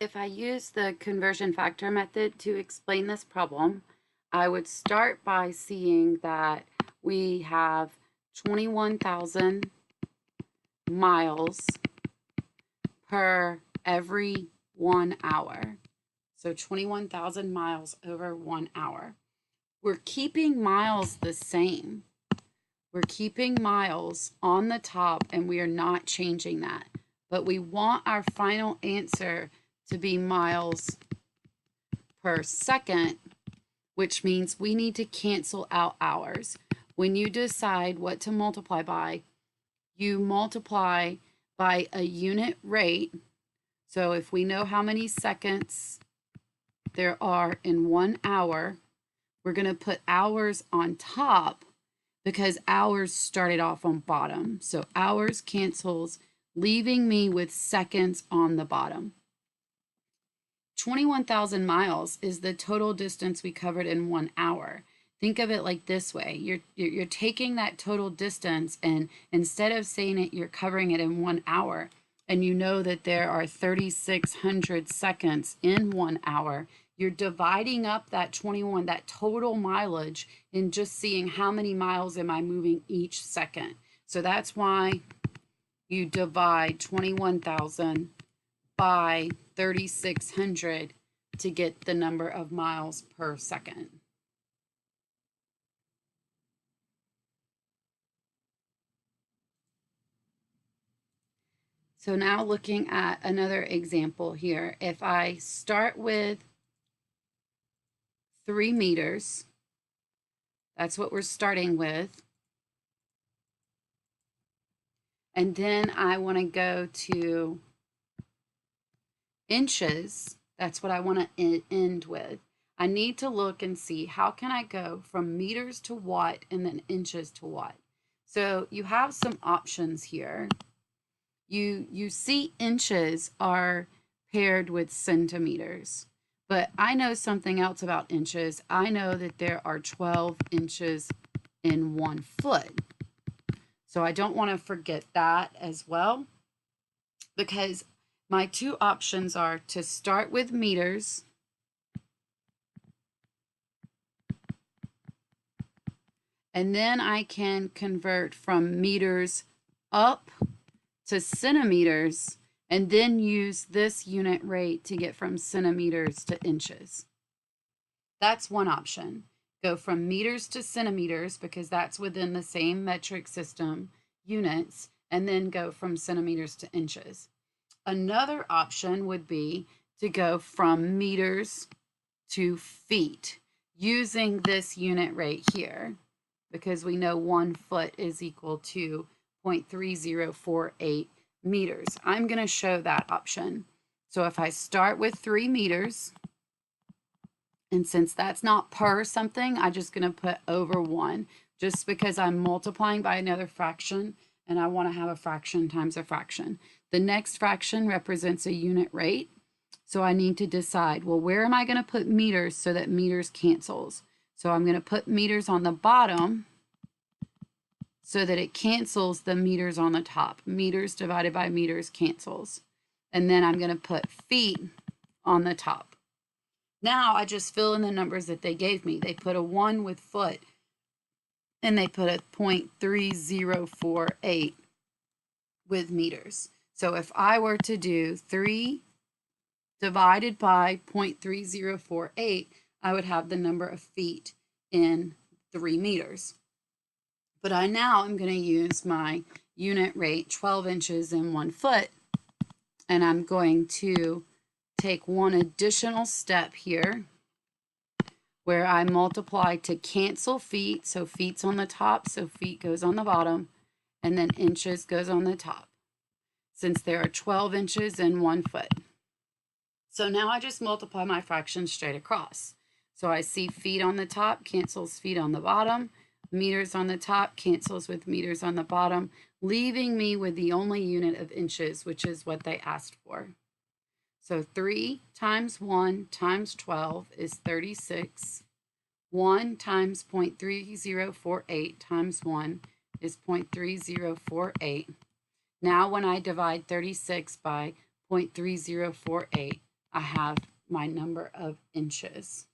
If I use the conversion factor method to explain this problem, I would start by seeing that we have 21,000 miles per every 1 hour. So 21,000 miles over 1 hour. We're keeping miles the same. We're keeping miles on the top and we are not changing that. But we want our final answer to be miles per second, which means we need to cancel out hours. When you decide what to multiply by, you multiply by a unit rate. So if we know how many seconds there are in 1 hour, we're going to put hours on top because hours started off on bottom. So hours cancels, leaving me with seconds on the bottom. 21,000 miles is the total distance we covered in 1 hour. Think of it like this way. You're taking that total distance, and instead of saying it, you're covering it in 1 hour, and you know that there are 3,600 seconds in 1 hour. You're dividing up that total mileage, and just seeing how many miles am I moving each second. So that's why you divide 21,000 by 3,600 to get the number of miles per second. So now looking at another example here, if I start with 3 meters, that's what we're starting with. And then I want to go to inches. That's what I want to end with. I need to look and see how can I go from meters to watt and then inches to watt. So you have some options here. You see inches are paired with centimeters, but I know something else about inches. I know that there are 12 inches in 1 foot. So I don't want to forget that as well, because my two options are to start with meters and then I can convert from meters up to centimeters and then use this unit rate to get from centimeters to inches. That's one option. Go from meters to centimeters because that's within the same metric system, units, and then go from centimeters to inches. Another option would be to go from meters to feet using this unit rate here, because we know 1 foot is equal to 0.3048 meters. I'm going to show that option. So if I start with 3 meters, and since that's not per something, I'm just going to put over 1, just because I'm multiplying by another fraction and I want to have a fraction times a fraction. The next fraction represents a unit rate. So I need to decide, well, where am I going to put meters so that meters cancels? So I'm going to put meters on the bottom so that it cancels the meters on the top. Meters divided by meters cancels. And then I'm going to put feet on the top. Now I just fill in the numbers that they gave me. They put a 1 with foot, and they put a 0.3048 with meters. So if I were to do 3 divided by 0.3048, I would have the number of feet in 3 meters. But I now am going to use my unit rate, 12 inches in 1 foot, and I'm going to take one additional step here where I multiply to cancel feet. So feet's on the top, so feet goes on the bottom, and then inches goes on the top, since there are 12 inches in 1 foot. So now I just multiply my fractions straight across. So I see feet on the top cancels feet on the bottom, meters on the top cancels with meters on the bottom, leaving me with the only unit of inches, which is what they asked for. So 3 times 1 times 12 is 36. 1 times 0.3048 times 1 is 0.3048. Now when I divide 36 by 0.3048, I have my number of inches.